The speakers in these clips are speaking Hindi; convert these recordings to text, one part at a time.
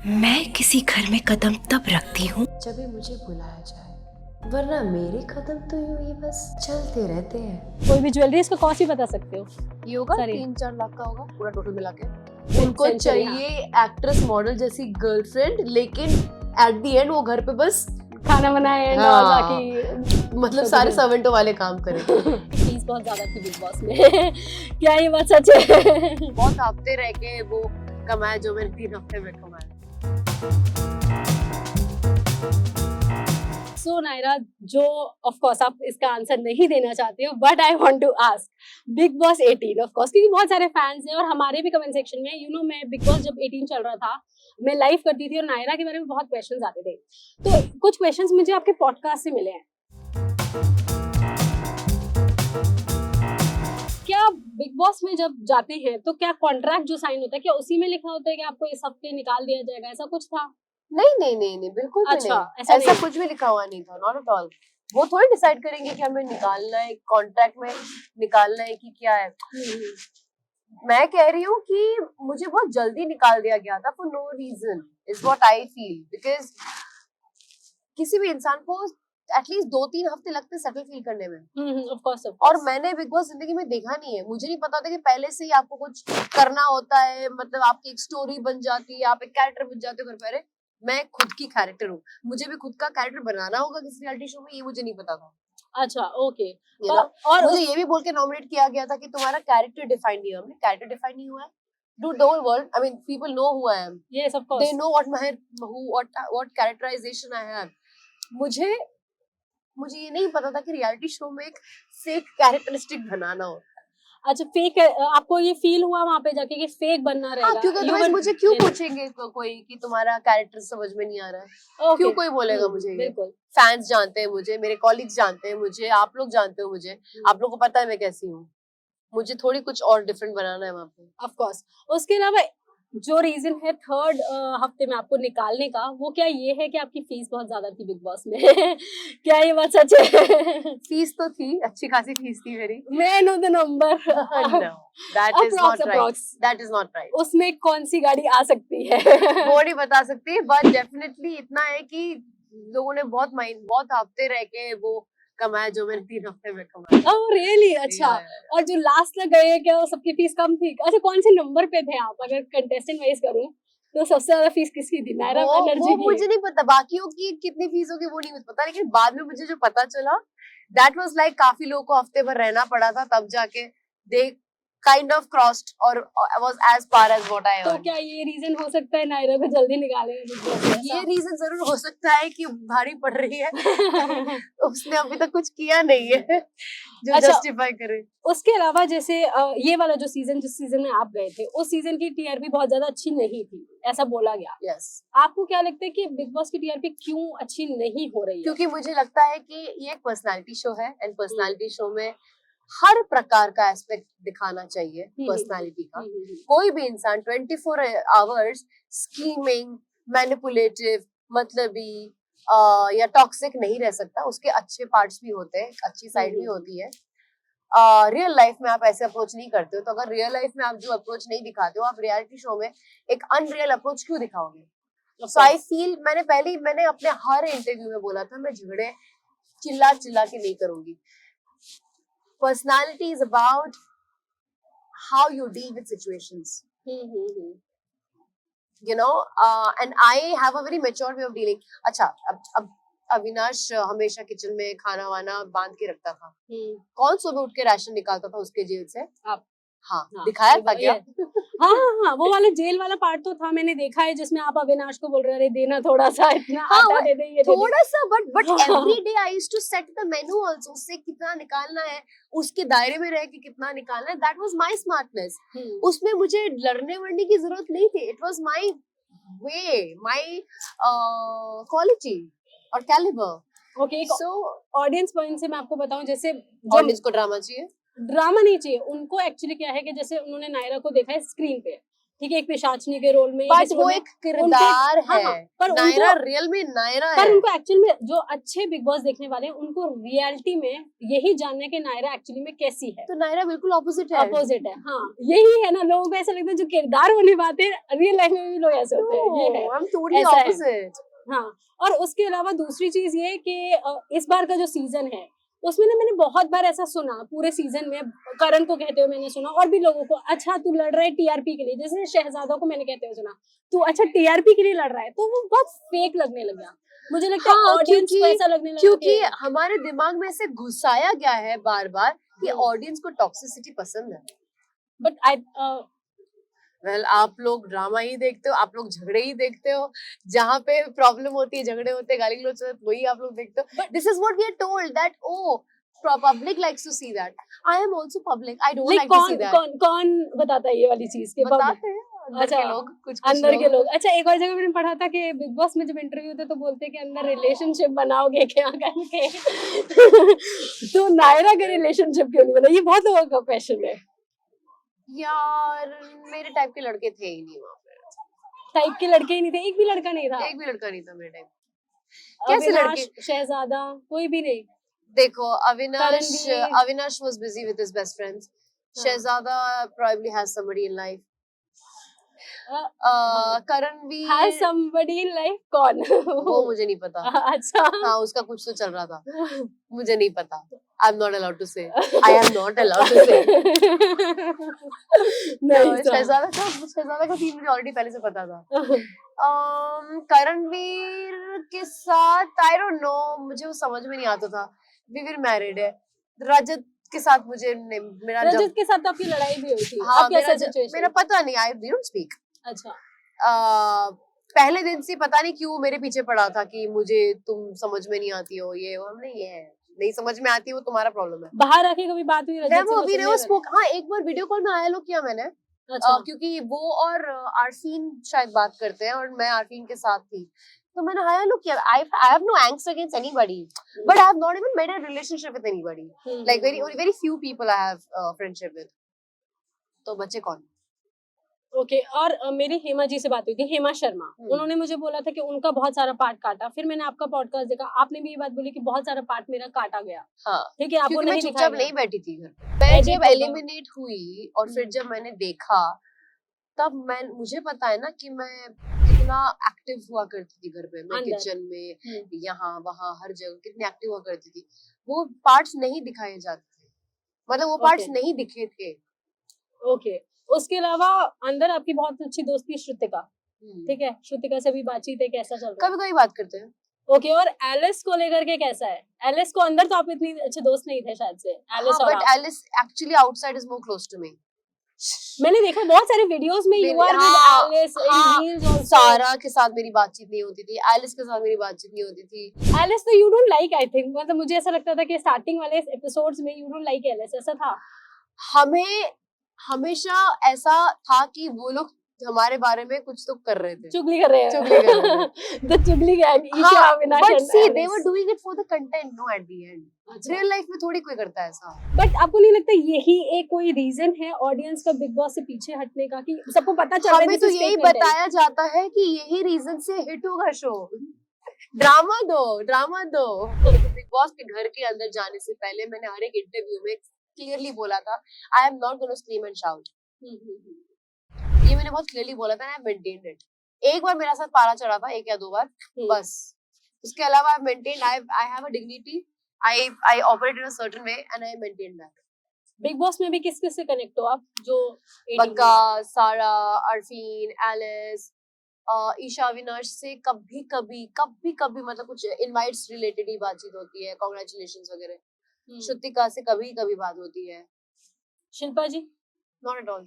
मैं किसी घर में कदम तब रखती हूँ जब भी मुझे बुलाया जाए, वरना मेरे कदम तो यूं ही बस चलते रहते हैं। कोई भी ज्वेलरी इसका कॉस्ट ही बता सकते हो? ये होगा Sorry. 3-4 लाख का होगा पूरा टोटल मिला के। Mid उनको century, चाहिए एक्ट्रेस मॉडल जैसी गर्लफ्रेंड, लेकिन एट द एंड वो घर पे बस खाना बनाए and हाँ। और बाकी मतलब सारे सर्वेंटों वाले काम करे। फीस बहुत ज्यादा थी बिग बॉस में। क्या ये बात सच है? बहुत हफ्ते रह के वो कमाया जो मैंने 3 हफ्ते में कमाया। सो नायरा, जो ऑफ कोर्स आप इसका आंसर नहीं देना चाहते हो, but I want to ask big boss 18 of course, क्योंकि बहुत सारे फैंस हैं और हमारे भी कमेंट सेक्शन में मैं बिग बॉस जब 18 चल रहा था, मैं लाइव करती थी और नायरा के बारे में बहुत क्वेश्चंस आते थे। तो कुछ क्वेश्चंस मुझे आपके पॉडकास्ट से मिले हैं। क्या बिग बॉस में जब जाते हैं तो क्या कॉन्ट्रैक्ट जो साइन होता है, क्या उसी में लिखा होता है कि आपको इस हफ्ते निकाल दिया जाएगा, ऐसा कुछ था? नहीं, बिल्कुल भी अच्छा, नहीं। ऐसा ऐसा नहीं। कुछ भी लिखा हुआ नहीं था, नॉट एट ऑल। वो थोड़ी डिसाइड करेंगे कि हमें निकालना है, कॉन्ट्रैक्ट में निकालना है कि क्या है। मैं कह रही हूँ कि मुझे बहुत जल्दी निकाल दिया गया था for no reason, is what I feel. Because किसी भी इंसान को एटलीस्ट 2-3 हफ्ते लगते सेटल फील करने में। Of course. और मैंने बिग बॉस जिंदगी में देखा नहीं है, मुझे नहीं पता था कि पहले से ही आपको कुछ करना होता है, मतलब आपकी एक स्टोरी बन जाती है, आप एक कैरेक्टर बन जाते हो घर पे। अरे मैं खुद की कैरेक्टर हूँ, मुझे भी खुद का कैरेक्टर बनाना होगा किसी रियलिटी शो में, ये मुझे नहीं पता था। अच्छा, ओके। और मुझे ये भी बोल के नॉमिनेट किया गया था कि तुम्हारा कैरेक्टर डिफाइन नहीं है। हमने कैरेक्टर डिफाइन नहीं हुआ है। Dude, the whole world, I mean, people know who I am. Yes, of course. They know what characterization I have. मुझे ये नहीं पता था कि रियलिटी शो में एक फेक कैरेक्टरिस्टिक बनाना हो। अच्छा, फेक आपको ये फील हुआ वहां पे जाके कि फेक बनना रहेगा? हाँ, क्योंकि otherwise मुझे क्यों पूछेंगे कोई कि तुम्हारा कैरेक्टर समझ में नहीं आ रहा है। Okay. क्यों कोई बोलेगा मुझे ये? बिल्कुल। फैंस जानते हैं मुझे, मेरे कॉलीग्स जानते हैं मुझे, आप लोग जानते हो मुझे, आप लोग को पता है मैं कैसी हूँ। मुझे थोड़ी कुछ और डिफरेंट बनाना है वहाँ पे। Of course. उसके अलावा जो रीजन है थर्ड हफ्ते में आपको निकालने का, वो क्या ये है कि आपकी फीस बहुत ज्यादा थी बिग बॉस में? क्या ये बात सच है? फीस तो थी, अच्छी खासी फीस थी मेरी। मैं know the number. No, that is not right. That is not right. उसमें कौन सी गाड़ी आ सकती है? वो नहीं बता सकती, but definitely इतना है कि लोगों ने बहुत हफ्ते रह के वो कमाया जो मैंने 3 हफ्ते में कमाया। Oh really? अच्छा। और जो लास्ट तक गए, क्या वो सबकी फीस कम थी? अच्छा, कौन से नंबर पे थे आप? अगर कंटेस्टेंट वाइज करूं तो सबसे ज्यादा फीस किसकी थी? नायरा बनर्जी की? मुझे नहीं पता, बाकियों की कितनी फीस होगी वो नहीं मुझे पता, लेकिन बाद में मुझे जो पता चला, दैट वाज लाइक काफी लोगों को हफ्ते भर रहना पड़ा था, तब जाके दे काइंड ऑफ क्रॉस्ड और was as far as what I to earn. क्या ये रीजन हो सकता है नायरा को जल्दी निकाले? ये रीजन जरूर हो सकता है कि भारी पड़ रही है। उसने अभी तक कुछ किया नहीं है जो अच्छा, जस्टिफाई करे। उसके अलावा जैसे ये वाला जो सीजन, जिस सीजन में आप गए थे, उस सीजन की टीआरपी बहुत ज्यादा अच्छी नहीं थी, ऐसा बोला गया। यस। आपको क्या लगता है कि बिग बॉस की टीआरपी क्यों अच्छी नहीं हो रही है? क्योंकि मुझे लगता है कि ये एक पर्सनालिटी शो है, एंड पर्सनालिटी शो में हर प्रकार का एस्पेक्ट दिखाना चाहिए पर्सनालिटी का। कोई भी इंसान 24 आवर्स स्कीमिंग, मैनिपुलेटिव, मतलबी या टॉक्सिक नहीं रह सकता। उसके अच्छे पार्ट्स भी होते हैं, अच्छी साइड भी होती है। रियल लाइफ में आप ऐसे अप्रोच नहीं करते हो, तो अगर रियल लाइफ में आप जो अप्रोच नहीं दिखाते हो, आप रियलिटी शो में एक अनरियल अप्रोच क्यों दिखाओगे? सो आई फील, मैंने अपने हर इंटरव्यू में बोला था, मैं झगड़े चिल्ला के नहीं करूंगी। Personality is about how you deal with situations. You know, and I have a very mature way of dealing. अच्छा, अब अविनाश हमेशा किचन में खाना वाना बांध के रखता था। कौन सुबह उठ के राशन निकालता था उसके जेल से? आप। हाँ, दिखाया था क्या? हाँ, वो वाला जेल वाला पार्ट तो था, मैंने देखा है, जिसमें आप अविनाश को बोल रहे हैं देना थोड़ा सा, इतना आटा दे दे, ये थोड़ा सा, but every day I used to set the menu also, उससे कितना निकालना है, उसके दायरे में रह के कितना निकालना है। That was my smartness. उसमें मुझे लड़ने वड़ने की जरूरत नहीं थी। It was my way, my quality और calibre. Okay, so audience point से मैं आपको बताऊं, जैसे ऑडियंस को ड्रामा चाहिए, ड्रामा नहीं चाहिए उनको। एक्चुअली क्या है कि जैसे उन्होंने नायरा को देखा है स्क्रीन पे, ठीक है, एक पिशाचनी के रोल में, बट वो एक किरदार हाँ, है। पर नायरा उनको रियल में नायरा पर है। उनको एक्चुअल में जो अच्छे बिग बॉस देखने वाले हैं उनको रियलिटी में यही जानना है कि नायरा एक्चुअली में कैसी है। तो नायरा बिल्कुल ऑपोजिट है। अपोजिट है, हाँ यही है ना, लोगों को ऐसा लगता है जो किरदार वो निभाते हैं रियल लाइफ में भी लोग ऐसे होते हैं, ये है। आई एम टोटली ऐसा है। ऑपोजिट। हाँ, और उसके अलावा दूसरी चीज ये कि इस बार का जो सीजन है उसमें ना मैंने बहुत बार ऐसा सुना पूरे सीजन में, करण को कहते हुए मैंने सुना और भी लोगों को, अच्छा तू लड़ रहा है टीआरपी के लिए, जैसे शहजादा को मैंने कहते हुए सुना तू अच्छा टीआरपी के लिए लड़ रहा है, तो वो बहुत फेक लगने लगा। मुझे लगता है ऑडियंस को ऐसा लगने लगा क्योंकि हमारे दिमाग में ऐसे घुसाया गया है बार बार कि ऑडियंस को टॉक्सिसिटी पसंद है। बट आई वेल आप लोग ड्रामा ही देखते हो, आप लोग झगड़े ही देखते हो, जहाँ पे प्रॉब्लम होती है, झगड़े होते हैं, गाली गलौज होते हैं, वही आप लोग देखते हो। But this is what we are told that oh public likes to see that. I am also public, I don't like to see that. कौन बताता है ये वाली चीज के बताते हैं अंदर अच्छा, के लोग, कुछ अंदर के लोग। अच्छा, एक और जगह मैंने पढ़ा था कि बिग बॉस में जब इंटरव्यू होते तो बोलते हैं कि अंदर रिलेशनशिप बनाओगे क्या करके तो नायरा का रिलेशनशिप क्यों नहीं बना, ये बहुत लोगों का क्वेश्चन है। यार मेरे टाइप के लड़के थे ही नहीं वहाँ पे। टाइप के लड़के ही नहीं थे, एक भी लड़का नहीं था, एक भी लड़का नहीं था मेरे टाइप। कैसे अविनाश, लड़के? शहजादा, कोई भी नहीं। देखो Avinash Karanvir. Avinash was busy with his best friends. हाँ। Shehzada probably has somebody in life. हाँ। Karanvir Has somebody in life कौन? वो मुझे नहीं पता। अच्छा हाँ उसका कुछ तो चल रहा था, मुझे नहीं पता। I'm not allowed to say. I am not allowed to say. नहीं था। शहजादा का सीन मुझे ऑलरेडी पहले से पता था। करणवीर के साथ आई डोंट नो, मुझे वो समझ में नहीं आता था। वीर मैरिड है। रजत के साथ मुझे मेरा रजत के साथ तो आपकी लड़ाई भी हुई थी। हाँ अब कैसा सिचुएशन? मेरा पता नहीं, आई डोंट स्पीक। अच्छा, पहले दिन से पता नहीं क्यों मेरे पीछे पड़ा था कि मुझे तुम समझ में नहीं आती हो, ये वो। हमने ये है नहीं समझ में आती, वो तुम्हारा प्रॉब्लम है। बाहर आके कभी बात हुई रजत से? अभी वो स्पोक, हाँ एक बार वीडियो कॉल में आया लो किया मैंने। अच्छा। क्योंकि वो और आरफीन शायद बात करते हैं और मैं आरफीन के साथ थी, तो मैंने हाय लुक किया। I have no angst against anybody, but I have not even made a relationship with anybody. Like very few people I have friendship with. तो बच्चे कौन? ओके, और मेरी हेमा जी से बात हुई थी, हेमा शर्मा। उन्होंने मुझे बोला था कि उनका बहुत सारा पार्ट काटा। फिर मैंने आपका पॉडकास्ट देखा, आपने भी ये बात बोली कि बहुत सारा पार्ट मेरा काटा गया। हाँ, ठीक है, आपको क्योंकि मैं नहीं चुपचाप दिखाया नहीं बैठी थी घर पे। मैं Edit जब होगा। एलिमिनेट हुई और फिर जब मैंने देखा, तब मुझे पता है ना कि मैं कितना एक्टिव हुआ करती थी घर पे। मैं अंदर। किचन में, यहाँ वहाँ हर जगह कितनी एक्टिव हुआ करती थी। वो पार्ट्स नहीं दिखाए जाते थे, मतलब वो पार्ट्स नहीं दिखे थे। ओके, उसके अलावा अंदर आपकी बहुत अच्छी दोस्ती श्रुतिका, ठीक है, श्रुतिका से भी बातचीत है, कैसा चल रहा है? कभी कभी बात करते हैं। ओके, और एलिस को लेकर के कैसा है? एलिस को अंदर तो आप इतनी अच्छे दोस्त नहीं थे शायद से, एलिस और बट आप। Alice actually outside is more close to me. मैंने देखा बहुत सारे वीडियोस में you are with Alice in reels also. सारा के साथ मेरी बातचीत नहीं होती थी, एलिस के साथ मेरी बातचीत नहीं होती थी। एलिस तो you don't like, I think, मतलब मुझे ऐसा लगता था कि स्टार्टिंग वाले एपिसोड्स में यू डोंट लाइक एलिस, ऐसा था। हमें हमेशा ऐसा था कि वो लोग हमारे बारे में कुछ तो कर रहे थे, चुगली कर रहे हैं। चुगली कर रहे हैं। द चुगली gang, Isha, Avinash but and see they Alice. Were doing it for the content, no at the end. Real life में थोड़ी कोई करता है ऐसा। बट आपको नहीं लगता यही एक कोई रीजन है ऑडियंस का बिग बॉस से पीछे हटने का, कि सबको पता चल रहा है हमें तो यही बताया जाता है कि यही रीजन से हिट होगा शो। ड्रामा दो, ड्रामा दो। बिग बॉस के घर के अंदर जाने से पहले मैंने हर एक इंटरव्यू में क्लियरली बोला था, I am not gonna scream and shout. ये मैंने बहुत क्लियरली बोला था, आई मेंटेन्ड इट। एक बार मेरे साथ पारा चढ़ा था, एक या दो बार, बस। उसके अलावा I maintained, I have a dignity, I operate in a certain way and I maintain that. Big boss में भी किस किस से कनेक्ट हो आप? जो बग्गा, सारा, अरफीन, एलिस, ईशा, अविनाश से कभी कभी मतलब कुछ इनवाइट्स रिलेटेड ही बातचीत होती है, कांग्रेचुलेशंस वगैरह। श्रुतिका से कभी कभी बात होती है। Shilpa ji? Not at all.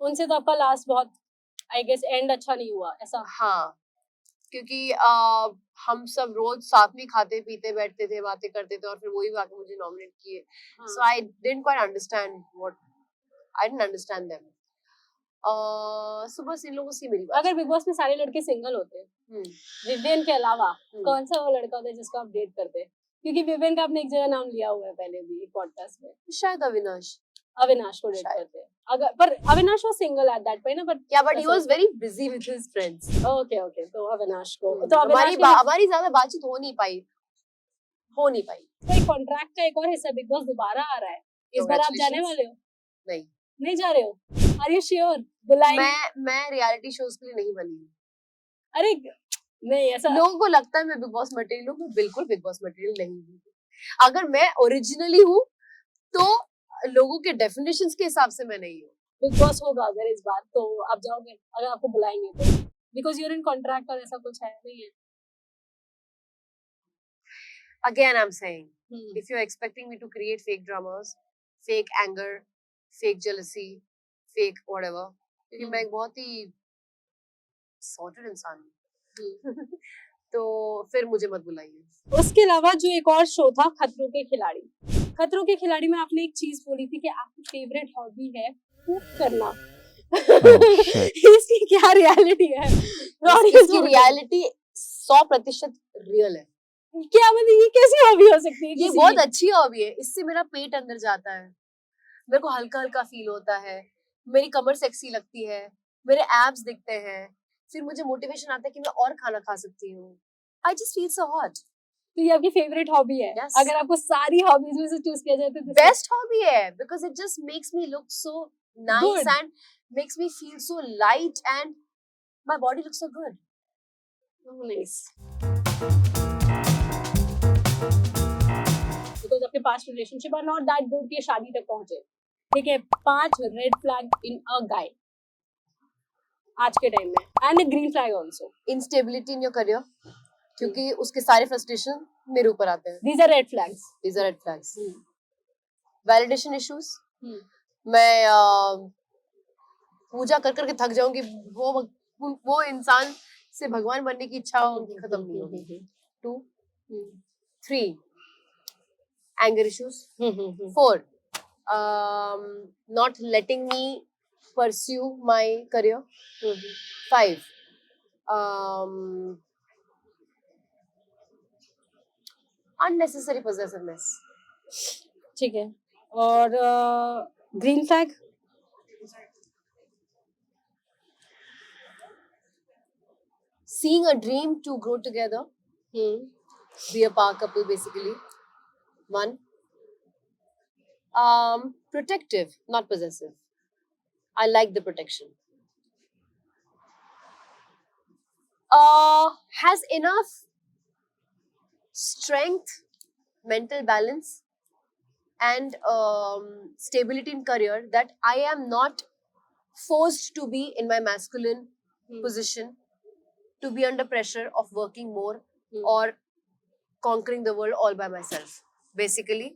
उनसे तो आपका लास्ट बहुत, आई गेस, एंड अच्छा नहीं हुआ, ऐसा? हाँ, क्योंकि हम सब रोज साथ में खाते पीते बैठते थे, बातें करते थे, और फिर वही आके मुझे नॉमिनेट किए। So I didn't quite understand what, I didn't understand them. सुबह से इन लोगों से मेरी बात। अगर बिग बॉस में सारे लड़के सिंगल होते, विवियन के अलावा, कौन सा वो लड़का होता है जिसको आप डेट करते? क्योंकि विवियन का आपने एक जगह नाम लिया हुआ है पहले भी पॉडकास्ट में। शायद अविनाश। अविनाश को डेट शायद। करते। अगर पर Avinash was single at that point ना, but Yeah, but he ऐसा- was very busy with his friends. okay तो अविनाश को तो हमारी अविनाश के हमारी ज्यादा बातचीत हो नहीं पाई। कोई कॉन्ट्रैक्ट का एक और हिस्सा बिग बॉस दोबारा आ रहा है, इस बार आप जाने वाले हो? नहीं। नहीं जा रहे हो? Are you sure? बुलाएंगे? मैं रियलिटी शोज के लिए नहीं बनी हूँ। अरे नहीं ऐसा लोगों को लगता है मैं बिग बॉस मटेरियल हूँ, मैं बिल्कुल बिग बॉस मटेरियल नहीं हूँ। अगर मैं ओरिजिनली हूँ तो लोगों के डेफिनेशंस के हिसाब से मैं नहीं हूँ। बिग बॉस होगा अगर इस बार तो आप जाओगे अगर आपको बुलाएंगे तो, बिकॉज यूर इन कॉन्ट्रैक्ट और ऐसा कुछ है नहीं है। Again, I'm saying, if you're expecting me to create fake dramas, fake anger, fake jealousy, fake whatever, क्योंकि मैं एक बहुत ही सॉर्टेड इंसान हूँ, तो फिर मुझे मत बुलाइए। उसके अलावा जो एक और शो था खतरों के खिलाड़ी, खतरों के खिलाड़ी में आपने एक चीज बोली थी कि आपकी फेवरेट हॉबी है कुक करना। इसकी क्या रियलिटी है? इसकी रियलिटी 100% रियल है। क्या मतलब ये कैसी हॉबी हो सकती है? ये बहुत अच्छी हॉबी है, इससे मेरा पेट अंदर जाता है, मेरे को हल्का हल्का फील होता है, मेरी कमर सेक्सी लगती है, मेरे एब्स दिखते हैं, फिर मुझे मोटिवेशन आता है कि मैं और खाना खा सकती हूँ। I just feel so hot. तो ये आपकी फेवरेट हॉबी है? Yes. अगर आपको सारी हॉबीज में से चूज किया जाए तो बेस्ट हॉबी है, because it just makes me look so nice Good. And makes me feel so light and my body looks so good. Nice. Because आपके past relationship are not that good कि शादी तक पहुंचे। ठीक है, 5 रेड फ्लैग इन अ गाय आज के टाइम में and green flag also. Instability in your career, क्योंकि उसके सारे फ्रस्ट्रेशन मेरे ऊपर आते हैं। These are red flags. These are red flags. Validation issues. Hmm. मैं पूजा कर करके थक जाऊंगी, वो इंसान से भगवान बनने की इच्छा उनकी खत्म नहीं होगी। 2, 3 anger issues. 4 not letting me pursue my career. 5 unnecessary possessiveness. ठीक है, और green flag? Seeing a dream to grow together, be a power couple basically. 1 protective, not possessive. I like the protection. Has enough strength, mental balance and stability in career that I am not forced to be in my masculine position, to be under pressure of working more or conquering the world all by myself. Basically,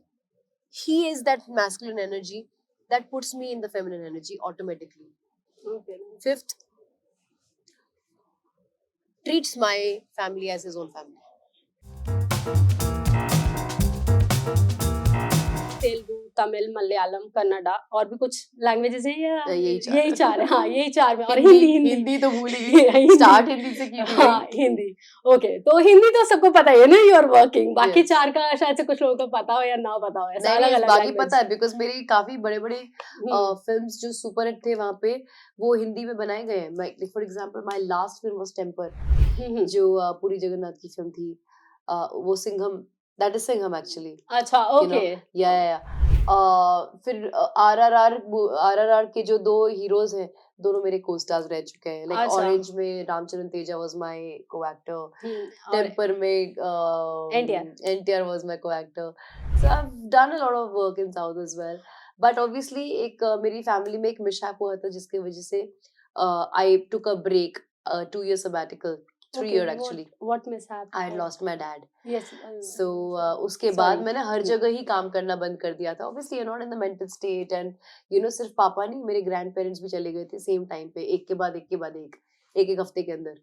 he is that masculine energy that puts me in the feminine energy automatically. Okay. 5th, treats my family as his own family. Telugu, Tamil, Malayalam, Kannada और भी कुछ लैंग्वेजेस हैं या यही 4 है? हाँ, यही 4 में। और हिंदी तो भूल ही स्टार्ट हिंदी से की थी। हाँ, हिंदी। ओके, तो हिंदी तो सबको पता है ना, यू आर वर्किंग। बाकी 4 का शायद से कुछ लोगों को पता हो या ना पता हो, ऐसा अलग अलग बाकी पता है, बिकॉज मेरे काफी बड़े बड़े फिल्म्स जो सुपर हिट थे वहाँ पे वो हिंदी में बनाए गए हैं। Like for example my last film was Temper, जो पूरी जगन्नाथ की फिल्म थी, वो Singham, that is Singham actually. अच्छा, ओके। या फिर आरआरआर के जो 2 हीरोज हैं, दोनों मेरे को स्टार्स रह चुके हैं। लाइक ऑरेंज में Ram Charan Teja was my co actor, Temper में NTR was my co actor. So I have done a lot of work in south as well, but obviously एक मेरी फैमिली में एक मिसहैप हुआ था जिसकी वजह से आई टुक a break, 2 year sabbatical, 3 year actually. What mishap? I had lost my dad. Yes. So उसके बाद मैंने हर जगह ही काम करना बंद कर दिया था. Obviously you're not in the mental state and सिर्फ पापा नहीं, मेरे ग्रैंड पेरेंट्स भी चले गए थे सेम टाइम पे, एक के बाद एक हफ्ते के अंदर.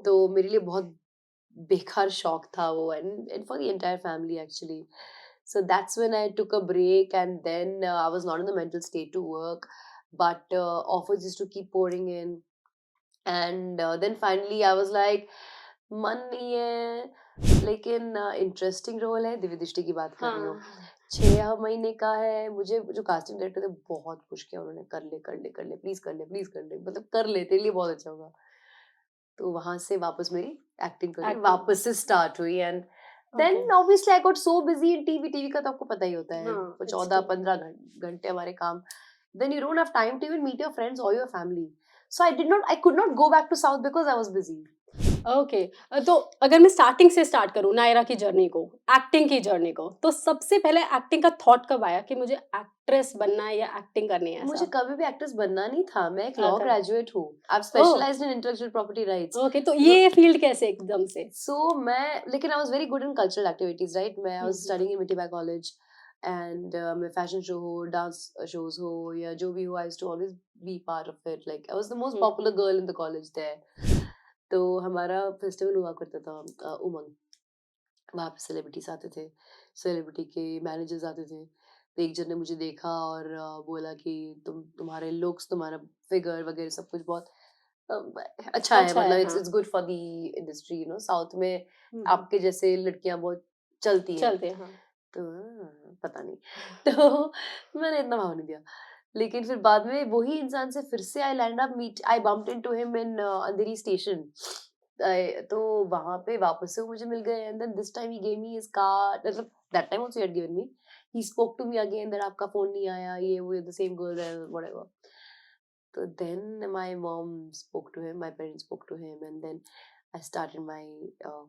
तो मेरे लिए बहुत बेकार शॉक था वो, and for the entire family actually. So that's when I took a break, and then I was not in the mental state to work, but offers used to keep pouring in, and then finally I was like, मन नहीं है, लेकिन इंटरेस्टिंग रोल है, दिव्य दृष्टि की बात कर रही हूँ, 6 महीने का है। मुझे जो कास्टिंग डायरेक्टर थे बहुत पुश किया उन्होंने, कर ले प्लीज कर ले प्लीज कर ले, मतलब कर ले तेरे लिए बहुत अच्छा होगा। तो वहां से वापस मेरी एक्टिंग करियर Acting. वापस से स्टार्ट हुई। And Okay. Then obviously I got so busy in TV का तो आपको पता ही होता है, हाँ, it's 14-15 घंटे हमारे काम। Then you don't have time to even meet your friends और your family. So I could not go back to South because I was busy. Okay. तो अगर मैं स्टार्टिंग से स्टार्ट करूँ नायरा की जर्नी को, एक्टिंग की जर्नी को, तो सबसे पहले एक्टिंग का थॉट कब आया कि मुझे एक्ट्रेस बनना है या एक्टिंग करनी है मुझे ऐसा? कभी भी एक्ट्रेस बनना नहीं था, मैं एक लॉ कर ग्रेजुएट हूँ। I oh specialised in intellectual property rights. Okay, तो ये फील्ड कैसे एकदम से? सो मैं लेकिन I was very good in cultural activities right. मैं I was hmm, studying in Mithibai College and मैं फैशन शो हो, डांस शोज हो या जो भी हो, I used to always be part of it. Like I was the most popular girl in the college there. तो हमारा फेस्टिवल हुआ करता था उमंग, वहाँ पे सेलिब्रिटीज आते थे, सेलिब्रिटी के मैनेजर्स आते थे। तो एक जन ने मुझे देखा और बोला कि तुम्हारे लुक्स, तुम्हारा फिगर वगैरह सब कुछ बहुत अच्छा है, अच्छा है, मतलब इट्स हाँ। It's good for the industry, you know south में हम्म, आपके जैसे लड़कियां बहुत चलती हैं। चलते हैं, हाँ। तो पता नहीं तो मैंने इतना भाव नहीं दिया। लेकिन फिर बाद में वही इंसान से फिर से I bumped into him in Andheri station. तो वहां पे वापस से वो मुझे मिल गए and then this time he gave me his card, मतलब that time also he had given me, he spoke to me again that आपका फोन नहीं आया, ये वो the same girl whatever. So then my mom spoke to him, my parents spoke to him, and then I started my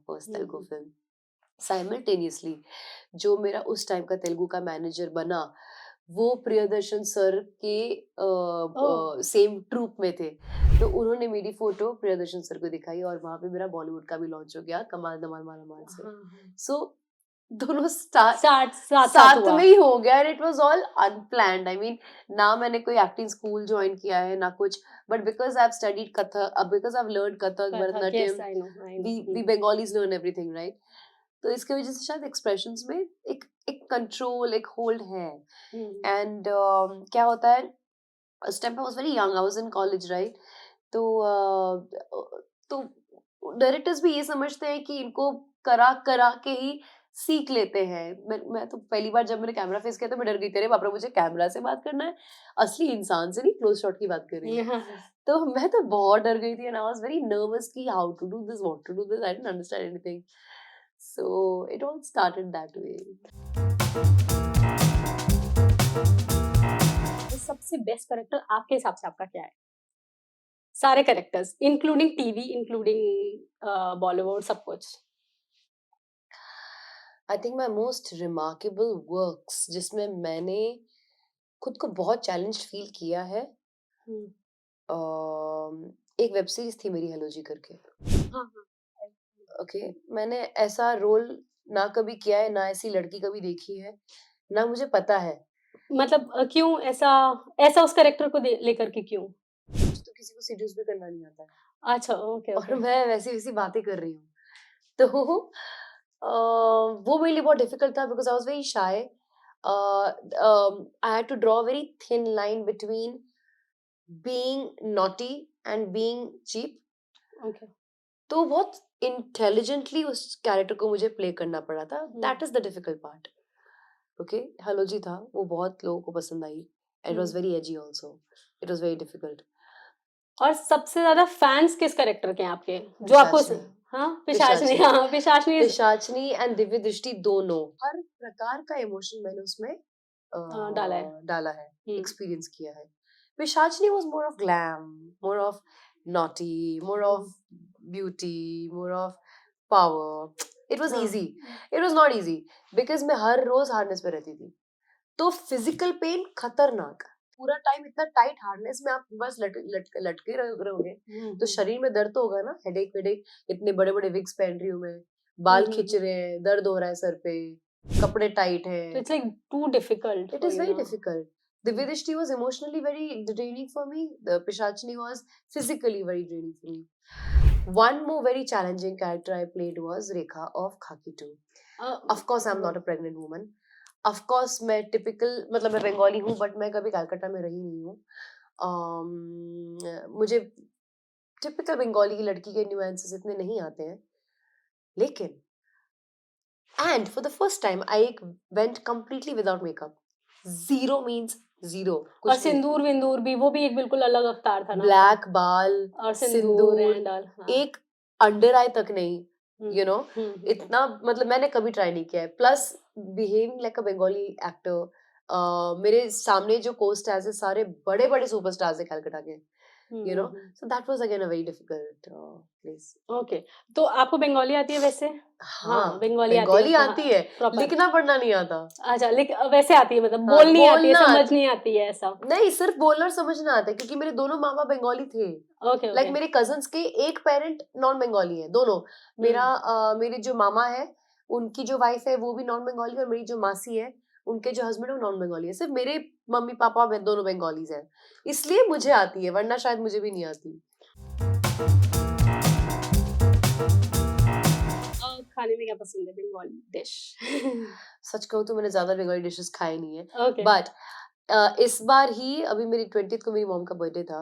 first Telugu hmm, film. Simultaneously, जो मेरा उस टाइम का तेलुगु का मैनेजर बना, वो प्रियदर्शन सर के ओह सेम ट्रूप में थे। तो उन्होंने मेरी फोटो प्रियदर्शन सर को दिखाई और वहां पे मेरा बॉलीवुड का भी लॉन्च हो गया कमाल धमाल माला माल से। हाँ, हाँ। सो दोनों स्टार साथ साथ साथ साथ हुआ। में ही हो गया and it was all unplanned. I mean ना मैंने कोई एक्टिंग स्कूल ज्वाइन किया है ना कुछ, but because I have studied Kathak, because I have learn Kathak, Kathak, yes Bharatanatyam, I know I know. We Bengalis learn everything right. तो इसकी वजह से शायद एक्सप्रेशंस में एक एक कंट्रोल, एक होल्ड है। एंड क्या होता है, उस टाइम पे आई was very young, I was in college right. तो तो डायरेक्टर्स भी ये समझते हैं कि इनको करा करा के ही सीख लेते हैं। मैं तो पहली बार जब मैंने कैमरा फेस किया तो मैं डर गई, तेरे बाप रे मुझे कैमरा से बात करना है, असली इंसान से नहीं, क्लोज शॉट की बात कर रही हूँ। तो मैं तो बहुत डर गई थी and I was very nervous कि how to do this, what to do this, I didn't understand anything. So it all started that way. सबसे बेस्ट कैरेक्टर आपके हिसाब से आपका क्या है? सारे characters including TV, including Bollywood, सब कुछ। I think my most remarkable works जिसमें मैंने खुद को बहुत चैलेंज फील किया है, हम्म, एक वेब सीरीज थी मेरी हेलो जी करके। हाँ हाँ। ओके, मैंने ऐसा रोल ना कभी किया है, ना ऐसी लड़की कभी देखी है, ना मुझे पता है। मतलब क्यों ऐसा, ऐसा उस कैरेक्टर को लेकर के क्यों? मुझे तो किसी को सीरियस भी करना नहीं आता है अच्छा, ओके और ओके। मैं वैसी वैसी बातें कर रही हूँ। तो वो मेरे लिए बहुत डिफिकल्ट था because I was very shy. I had to draw very thin line between being naughty and being cheap. Okay. तो बहुत इंटेलिजेंटली उस कैरेक्टर को मुझे प्ले करना पड़ा था, that is the difficult part. Okay, hello जी था, वो बहुत लोगों को पसंद आई, it was very edgy also, it was very difficult. और सबसे ज्यादा फैंस किस कैरेक्टर के हैं आपके, जो आपको? पिशाचनी, हाँ, पिशाचनी, हाँ पिशाचनी। पिशाचनी एंड दिव्य दृष्टि दोनों, हर प्रकार का इमोशन मैंने उसमें डाला है। डाला है, हम्म, एक्सपीरियंस किया है। Pishachini was more of glam, more of naughty, more of beauty, more of power. It was हाँ, easy, it was not easy because मैं हर रोज हार्नेस पे रहती थी, तो फिजिकल पेन खतरनाक, पूरा टाइम इतना टाइट हार्नेस में आप बस लटके रहोगे तो शरीर में दर्द तो होगा ना, हेडेक वेडेक, इतने बड़े बड़े विग्स पहन रही हूँ मैं, बाल खिंच रहे हैं, दर्द हो रहा है सर पे, कपड़े टाइट तो हैं, it's like to difficult it for is you very ना। difficult. Divya Drishti was emotionally very draining for me. The Pishachni was physically very draining for me. One more very challenging character I played was Rekha of Khaki 2. Of course, I'm not a pregnant woman. Of course, मैं typical, मतलब मैं बंगाली हूँ बट मैं कभी कलकत्ता में रही नहीं हूँ। मुझे typical बंगाली की लड़की के nuances इतने नहीं आते हैं, लेकिन And for the first time, I went completely without makeup. Zero means zero. और सिंदूर विंदूर भी, वो भी एक बिल्कुल अलग अवतार था ना। ब्लैक बाल और सिंदूर सिंदूर एंड ऑल। एक अंडर आई तक नहीं, यू नो, इतना मतलब मैंने कभी ट्राई नहीं किया है. प्लस बिहेविंग लाइक अ बंगाली एक्टर. मेरे सामने जो को स्टार्स है सारे बड़े बड़े सुपरस्टार्स है कलकत्ता के, you know, so that was again a very difficult place. Okay, तो आपको बंगाली आती है वैसे? हाँ, बंगाली आती है, लिखना पढ़ना नहीं आता. अच्छा, वैसे आती है, मतलब हाँ, बोलनी आती है, बोलना समझ नहीं आती है ऐसा? नहीं, सिर्फ बोलना और समझना आता है क्योंकि मेरे दोनों मामा बंगाली थे. ओके लाइक मेरे कजन्स के एक पेरेंट नॉन बंगाली है, दोनों. मेरे जो मामा है उनकी जो वाइफ है वो भी नॉन बंगाली, और मेरी जो मासी है उनके जो हस्बैंड है वो नॉन बंगाली है. सिर्फ मेरे मम्मी पापा दोनों बंगालीज हैं, इसलिए मुझे आती है, वरना शायद मुझे भी नहीं आती. खाने में क्या पसंद है बंगाली डिश? सच कहूँ तो मैंने ज्यादा बंगाली डिशेस खाई नहीं है, ओके, बट इस बार ही अभी मेरी 20th को मेरी मॉम का बर्थडे था,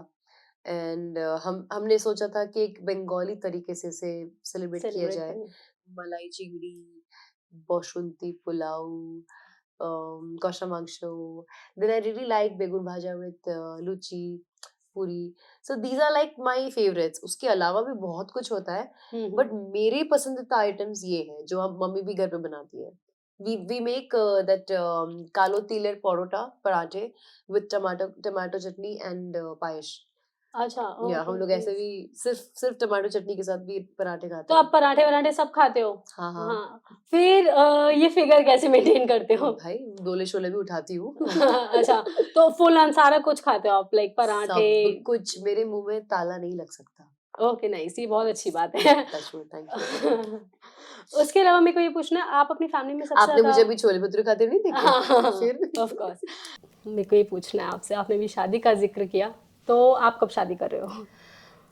एंड हमने सोचा था कि एक बंगाली तरीके से सेलिब्रेट किया जाए. मलाई चिंगड़ी, बसुंती पुलाव, कषा मांस. Then I really like begun bhaja with luchi puri. So these are like my favorites. उसके अलावा भी बहुत कुछ होता है, बट मेरे पसंदीदा आइटम्स ये हैं जो हम मम्मी भी घर पे बनाती है. We make that कालो तिलेर परोटा पराठे with tomato chutney and पायस. अच्छा, या हम लोग ऐसे भी सिर्फ टमाटो चटनी के साथ भी पराठे खाते तो हैं. आप पराठे वराठे सब खाते हो? हाँ हाँ. हाँ, फिर ये फिगर कैसे मेंटेन करते हो? भाई डोले शोले भी उठाती हूँ. अच्छा, तो फुल ऑन सारा कुछ खाते हो आप, लाइक पराठे? सब कुछ, मेरे मुंह में ताला नहीं लग सकता. ओके, नाइस, ये बहुत अच्छी बात है. Thank you. उसके अलावा मेरे को ये पूछना है, आप अपनी फैमिली में सबसे आपने मुझे अभी छोले भटूरे खाते नहीं देखे? हाँ, फिर ऑफ कोर्स. मेरे को ये पूछना है आपसे, आपने भी शादी का जिक्र किया, तो आप कब शादी कर रहे हो?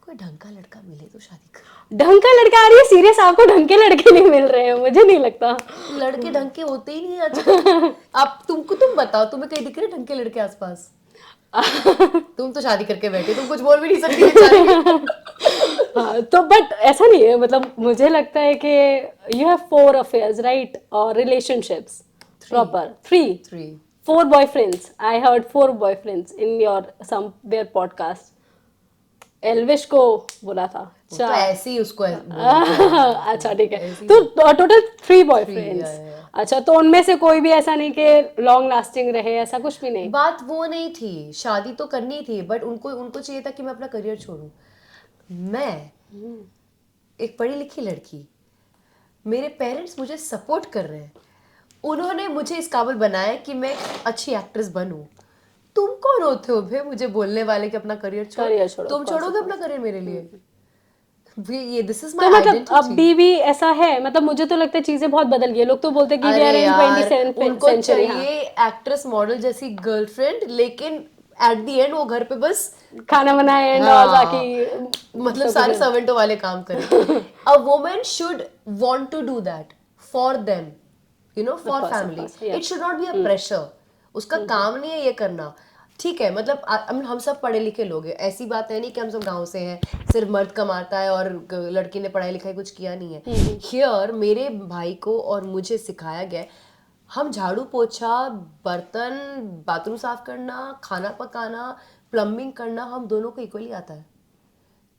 कोई ढंग का लड़का मिले तो शादी करो. ढंग का लड़का? आ रही है सीरियस, आपको ढंग के लड़के नहीं मिल रहे हैं? मुझे नहीं लगता. लड़के ढंग के होते ही नहीं आजकल. आप तुम बताओ, तुम्हें कहीं दिख रहे ढंग के लड़के आसपास? तुम तो शादी करके बैठे, तुम कुछ बोल भी नहीं सकती बेचारी. हाँ, तो बट ऐसा नहीं है, मतलब मुझे लगता है कि यू हैव 4 अफेयर्स राइट, और relationships proper 3 4 boyfriends. I heard 4 boyfriends in your somewhere podcast. Elvish को बोला था तो ऐसे ही उसको अच्छा ठीक है, तो टोटल 3 बॉयफ्रेंड्स. अच्छा, तो उनमें से कोई भी ऐसा नहीं कि लॉन्ग लास्टिंग रहे, ऐसा कुछ भी नहीं? बात वो नहीं थी, शादी तो करनी थी, बट उनको चाहिए था कि मैं अपना करियर छोड़ूं. मैं एक पढ़ी लिखी लड़की, मेरे पेरेंट्स मुझे सपोर्ट कर रहे हैं, उन्होंने मुझे इस काबिल बनाया कि मैं अच्छी एक्ट्रेस बनूं. तुम कौन होते हो भे मुझे बोलने वाले कि अपना करियर छोड़ो? तुम छोड़ोगे अपना करियर मेरे लिए? ये दिस इज माय आइडेंटिटी. अभी भी ऐसा है? मतलब मुझे तो लगता है चीजें बहुत बदल गई है. लोग तो बोलते हैं कि वी आर इन 27th उनको सेंचुरी. चाहिए एक्ट्रेस मॉडल जैसी गर्लफ्रेंड, लेकिन एट द एंड वो घर पे बस खाना बनाए एंड बाकी मतलब सारे सर्वेंटों वाले काम करे. A woman should want to do that for them, you know, for family. It should not be a pressure. उसका काम नहीं है ये करना. ठीक है, मतलब हम सब पढ़े लिखे लोग हैं, ऐसी बात है नहीं कि हम सब गांव से हैं, सिर्फ मर्द कमाता है और लड़की ने पढ़ाई लिखाई कुछ किया नहीं है. हियर मेरे भाई को और मुझे सिखाया गया, हम झाड़ू पोछा, बर्तन, बाथरूम साफ करना, खाना पकाना, प्लम्बिंग करना, हम दोनों को इक्वली आता है.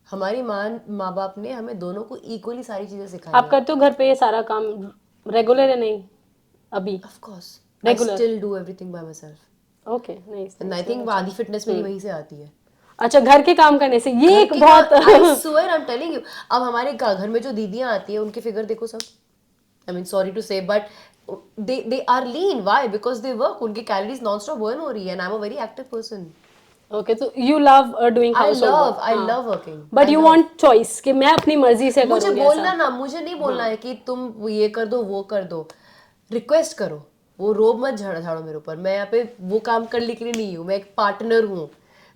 हमारी माँ बाप ने हमें दोनों को इक्वली सारी चीजें सिखाई. आप करते हो घर पे ये सारा काम रेगुलर है? नहीं अभी? Of course I still do everything by myself. Okay, nice. And I think आधी फिटनेस मेरी वहीं से आती है. अच्छा, घर के काम करने से ये एक बहुत I swear I'm telling you. अब हमारे घर में जो दीदियां आती है उनके फिगर देखो सब. I mean sorry to say but they are lean. Why? Because they work. उनकी कैलोरीज नॉन स्टॉप बर्न हो रही है. And I'm a very active person. Okay, तो you love doing household. I love working. But you want choice कि मैं अपनी मर्जी से मुझे करूंगी. बोलना ना, मुझे नहीं बोलना है कि तुम ये कर दो वो कर दो. रिक्वेस्ट करो, वो रोब मत झाड़ो मेरे ऊपर. मैं यहाँ पे वो काम करने के लिए नहीं हूँ, मैं एक पार्टनर हूँ.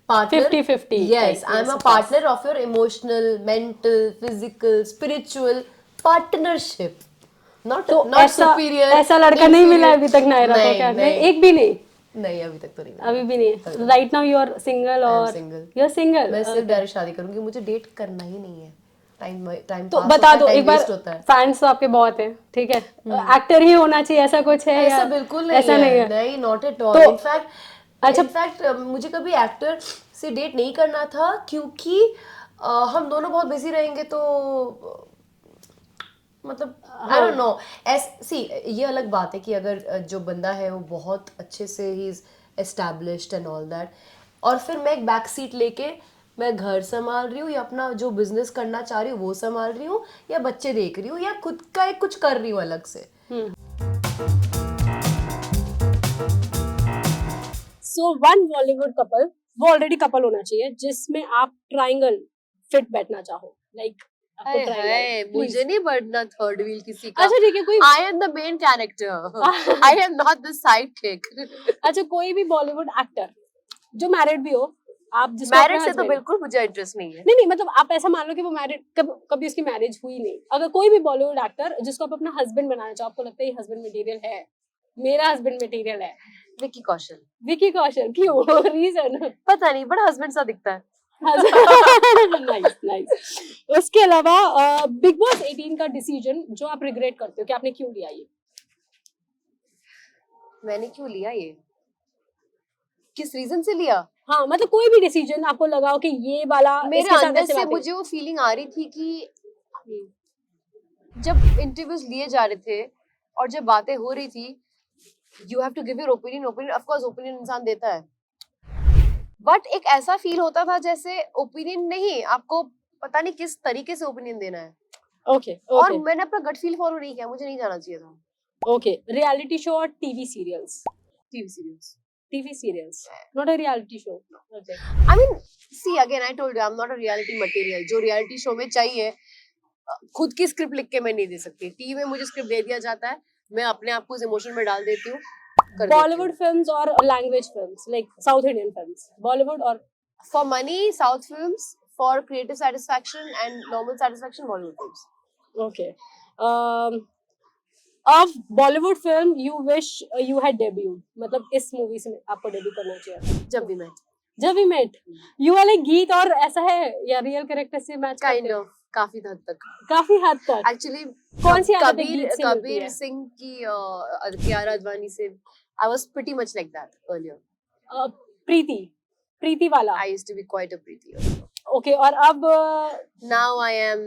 50-50. Yes, I'm a partner of your emotional, mental, physical, spiritual partnership. Not superior. ऐसा लड़का नहीं मिला अभी तक नायरा को? क्या नहीं, एक भी नहीं? नहीं, अभी तक तो नहीं. अभी भी नहीं. Right now you are single और single. You are single? मैं सिर्फ डायरेक्ट शादी करूंगी, मुझे डेट करना ही नहीं है. टाइम तो बता दो एक बार, फैंस तो आपके बहुत हैं, ठीक है, एक्टर ही होना चाहिए ऐसा कुछ है? ऐसा बिल्कुल नहीं ऐसा है, नहीं है, नहीं, नॉट एट ऑल। तो इनफैक्ट अच्छा, इनफैक्ट मुझे कभी एक्टर से डेट नहीं करना था, क्योंकि हम दोनों बहुत बिजी रहेंगे, तो मतलब आई डोंट नो। सी, ये अलग बात है कि अगर जो बंदा है वो बहुत अच्छे से he is established and all that, और फिर मैं एक बैक सीट लेके मैं घर संभाल रही हूँ, या अपना जो बिजनेस करना चाह रही हूँ वो संभाल रही हूँ, या बच्चे देख रही हूँ, या खुद का एक कुछ कर रही हूँ अलग से। सो वन बॉलीवुड कपल, वो ऑलरेडी कपल होना चाहिए जिसमें आप ट्रायंगल फिट बैठना चाहो, लाइक मुझे नहीं बढ़ना थर्ड व्हील किसी का। अच्छा ठीक है, कोई I am the main character, I am not the side kick. अच्छा, कोई भी बॉलीवुड एक्टर जो मैरिड भी हो, आप जिसको मैरिड से तो बिल्कुल मुझे इंटरेस्ट नहीं है। नहीं, मतलब आप ऐसा मान लो कि वो मैरिड, कभी उसकी मैरिज हुई नहीं, अगर कोई भी बॉलीवुड एक्टर जिसको आप अपना हस्बैंड बनाना चाहो, आपको लगता है ये हस्बैंड मटेरियल है, मेरा हस्बैंड मटेरियल है? विकी कौशल। विकी कौशल, क्यों? रीजन पता नहीं, बड़ा हस्बैंड सा दिखता है। Nice nice. उसके अलावा बिग बॉस 18 का डिसीजन जो आप रिग्रेट करते हो कि आपने क्यों लिया ये? मैंने क्यों लिया ये, किस रीजन से लिया? हाँ, मतलब कोई भी डिसीजन आपको लगा हो कि ये वाला मेरे अंदर से मुझे वो फीलिंग आ रही थी कि जब इंटरव्यूज लिए जा रहे थे और जब बातें हो रही थी, you have to give your opinion. Of course opinion इंसान देता है, बट एक ऐसा फील होता था जैसे ओपिनियन नहीं, आपको पता नहीं किस तरीके से ओपिनियन देना है। ओके, और मैंने अपना गट फील फॉलो नहीं किया, मुझे नहीं जाना चाहिए था। ओके, रियलिटी शो और TV serials? TV serials, not a reality show. Okay. I mean, see again, I told you I'm not a reality material. जो reality show में चाहिए, खुद की स्क्रिप्ट लिख के मैं नहीं दे सकती। टीवी में मुझे स्क्रिप्ट दे दिया जाता है, मैं अपने आप को उस इमोशन में डाल देती हूँ। बॉलीवुड फिल्म्स और language films, like South Indian films, Bollywood और for money south films, for creative satisfaction and normal satisfaction Bollywood films. Okay, of Bollywood film you wish you had debuted, मतलब इस मूवी से आपको डेब्यू करना चाहिए? जब वी मेट यू वाले गीत, और ऐसा है या रियल कैरेक्टर से मैच काइंड ऑफ, काफी हद तक एक्चुअली। कौन सी कबीर सिंह की कियारा अडवाणी से I was pretty much like that earlier. प्रीति वाला I used to be quite a Preeti. Okay, और अब now I am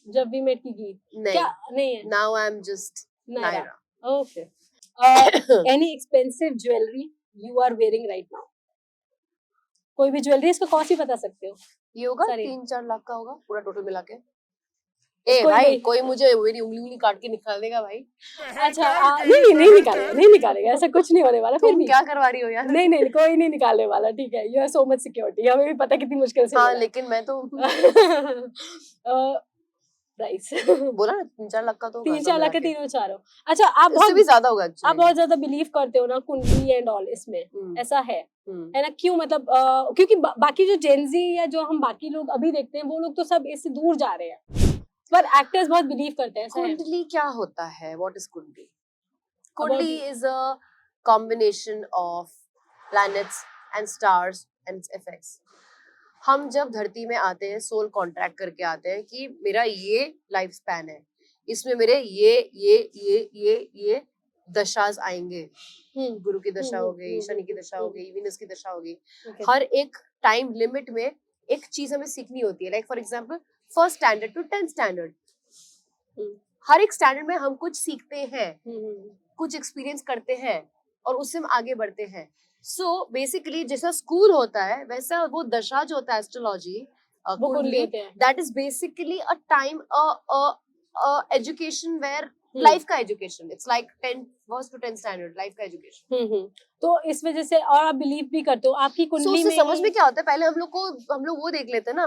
जब वी मेट की गीत क्या नहीं है? now I am just Naira. Okay. Any expensive jewelry you are wearing right now? कोई भी ज्वेलरी, इसको कौन सी बता सकते हो? ये होगा 3-4 लाख का होगा पूरा टोटल मिला के। भाई कोई मुझे मेरी उंगली काट के निकाल देगा भाई। अच्छा, नहीं निकालेगा, ऐसा कुछ नहीं होने वाला। फिर भी क्या करवा रही हो यार? नहीं, कोई नहीं निकालने वाला, ठीक है। You are so much security, हमें भी पता कितनी मुश्किल से। हाँ, लेकिन मैं तो प्राइस बोला ना 3-4 लाख का, तो 3-4 लाख के 3-4 हो। अच्छा, आप बहुत भी ज्यादा होगा एक्चुअली। आप बहुत ज्यादा बिलीव करते हो ना कुंडली एंड ऑल इसमें, ऐसा है ना? क्यों, मतलब क्योंकि बाकी जो जेनजी या जो हम बाकी लोग अभी देखते हैं वो लोग तो सब इससे दूर जा रहे हैं, पर एक्टर्स बहुत बिलीव करते हैं। कुंडली क्या होता है? व्हाट इज कुंडली? कुंडली is a combination of planets and stars and effects. हम जब धरती में आते हैं, सोल कॉन्ट्रैक्ट करके आते हैं कि मेरा ये लाइफ स्पैन है, इसमें मेरे ये दशाज आएंगे। गुरु की दशा हो गई, शनि की दशा हो गई, वीनस की दशा हो गई। हर एक टाइम लिमिट में एक चीज हमें सीखनी होती है। Like for example, 1st standard to 10th standard, हर एक स्टैंडर्ड में हम कुछ सीखते हैं, कुछ एक्सपीरियंस करते हैं, और उससे हम आगे बढ़ते हैं। सो बेसिकली जैसा स्कूल होता है, वैसा वो दशा जो होता है एस्ट्रोलॉजी, कुंडली, that is basically a time, education where life का education, it's like 1st to 10th standard life का एजुकेशन। तो इस वजह से, और आप बिलीव भी करते हो आपकी कुंडली में? समझ में क्या होता है, पहले हम लोग वो देख लेते हैं ना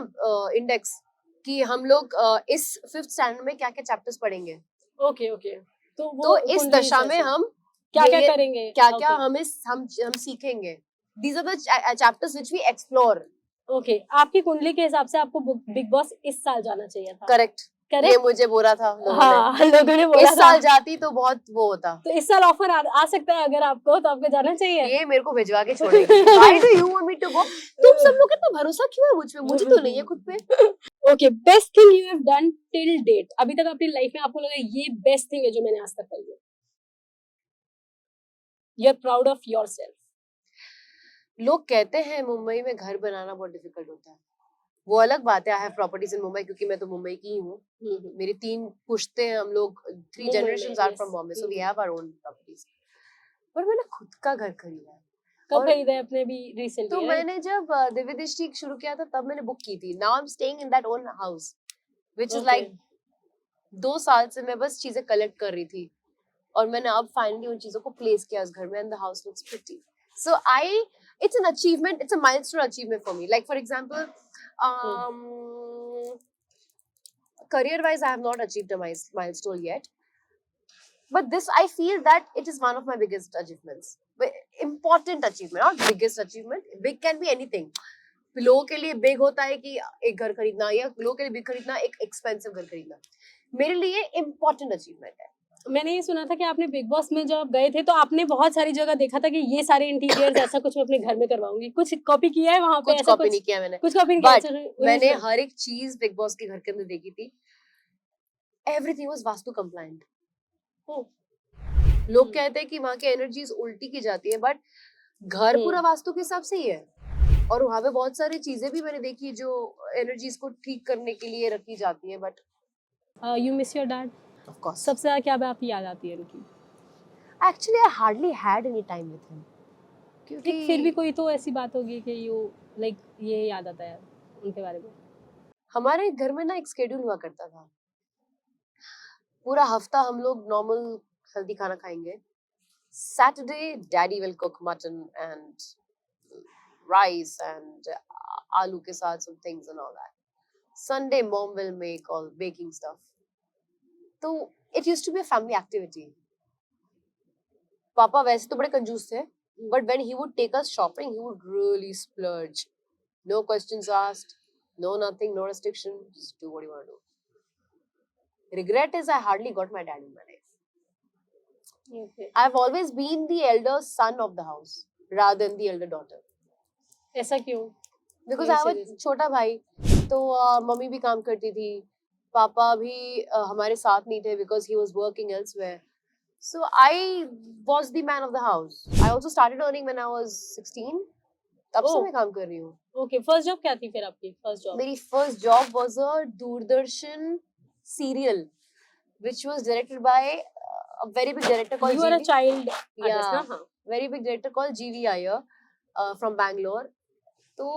इंडेक्स, कि हम लोग इस 5th स्टैंडर्ड में क्या क्या चैप्टर्स पढ़ेंगे। ओके, तो इस दशा में हम क्या करेंगे, क्या हम सीखेंगे। These are the chapters which we explore. Okay, आपकी कुंडली के हिसाब से आपको बिग बॉस इस साल जाना चाहिए था। करेक्ट, ये मुझे बोला था लोगों ने बोला इस साल जाती तो बहुत वो होता। तो इस साल ऑफर आ सकता है अगर आपको, तो आपको जाना चाहिए। ये मेरे को भिजवा के छोड़ेगी। Why do you want me to go? तुम सब लोग इतना भरोसा क्यों है मुझ पे? मुझे तो नहीं है खुद पे। Okay, best thing you have done till date, अभी तक अपनी लाइफ में आपको लगा ये बेस्ट थिंग है जो मैंने आज तक करी है, you are proud of yourself. लोग कहते हैं मुंबई में घर बनाना बहुत डिफिकल्ट होता है, वो अलग बात है। आई हैव प्रॉपर्टीज इन मुंबई क्योंकि मैं तो मुंबई की ही हूँ। मेरी 3 पुश्ते हैं हम लोग, 3 generations are from Bombay, so we have our own properties. पर मैंने खुद का घर खरीदा है। कब खरीदा है अपने भी रिसेंटली? तो मैंने जब दिव्य दृष्टि शुरू किया था तब मैंने बुक की थी। Now I am staying in that own house which is like 2 साल से मैं बस चीजें कलेक्ट कर रही थी और मैंने अब फाइनली उन चीजों को प्लेस किया उस घर में and the house looks pretty. So it's an achievement, it's a milestone achievement for me. Like for example, career wise I have not achieved a milestone yet, but this I feel that it is one of my biggest achievements, important achievement, not biggest achievement. Big can be anything. लोगों के लिए बिग होता है कि एक घर खरीदना, या लोगों के लिए बिग खरीदना एक एक्सपेंसिव घर खरीदना। मेरे लिए इम्पोर्टेंट अचीवमेंट है। मैंने ये सुना था कि आपने बिग बॉस में जब गए थे तो आपने बहुत सारी जगह देखा था कि ये सारे इंटीरियर्स ऐसा कुछ मैं अपने घर में करवाऊंगी, कुछ कॉपी किया है वहां पे? कुछ कॉपी नहीं किया मैंने, कुछ कॉपी नहीं किया। मैंने हर एक चीज बिग बॉस के घर के अंदर देखी थी, एवरीथिंग वाज वास्तु कंप्लायंट। लोग कहते हैं कि वहां की एनर्जीज उल्टी की जाती है, बट घर पूरा वास्तु के हिसाब से ही है। और वहां पे बहुत सारी चीजें भी मैंने देखी जो एनर्जीज को ठीक करने के लिए रखी जाती है। But you miss your dad? Of course. सबसे ज्यादा क्या बात याद आती है उनकी? Actually I hardly had any time with him, क्योंकि फिर भी कोई तो ऐसी बात होगी कि यू लाइक ये याद आता है उनके बारे में। हमारे घर में ना एक शेड्यूल हुआ करता था, पूरा हफ्ता हम लोग नॉर्मल हेल्दी खाना खाएंगे। Saturday daddy will cook mutton and rice and आलू के साथ some things and all that. Sunday mom will make all baking stuff. तो it used to be a family activity. पापा वैसे तो बड़े कंजूस थे, but when he would take us shopping, he would really splurge. No questions asked, no nothing, no restriction, just do what you want to do. Regret is I hardly got my dad in my life. Okay. I've always been the elder son of the house rather than the elder daughter. ऐसा क्यों? Because I was छोटा भाई, तो मम्मी भी काम करती थी, पापा भी हमारे साथ नहीं थे because he was working elsewhere. So I was the man of the house. I also started earning when I was 16. तब से मैं काम कर रही हूँ. Okay, first job क्या थी फिर आपकी? First job? मेरी first job was a Doordarshan serial, which was directed by a very big director called You were a child artist, Yeah, ना? very big director called G.V. Iyer from Bangalore. तो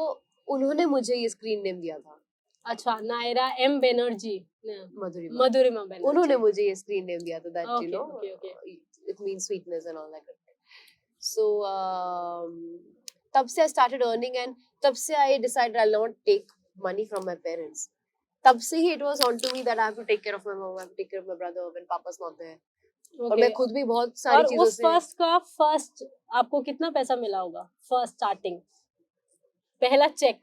उन्होंने मुझे ये स्क्रीन नेम दिया था. अच्छा, नायरा एम बनर्जी, मधुरिमा. मधुरिमा बनर्जी. उन्होंने मुझे ये स्क्रीन नेम दिया था, that Okay, you know okay. it means sweetness and all that. So तब से I started earning and तब से I decided I'll not take money from my parents. तब से ही it was on to me that I have to take care of my mom, I have to take care of my brother when papa's not there. और मैं खुद भी बहुत सारी चीजों से. और उस फर्स्ट आपको कितना पैसा मिला होगा? फर्स्ट स्टार्टिंग पहला चेक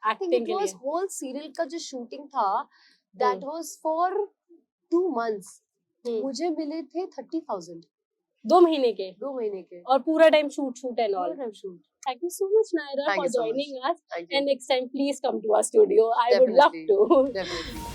एक्टिंग के लिए? होल सीरियल का जो शूटिंग था that was for 2 months. मुझे मिले थे 30,000. 2 महीने के? 2 महीने के. और पूरा टाइम शूट एंड ऑल? पूरा time shoot. Thank you so much, Naira, Thank for you so joining much. us. And next time, please come to our studio. I would love to. Definitely.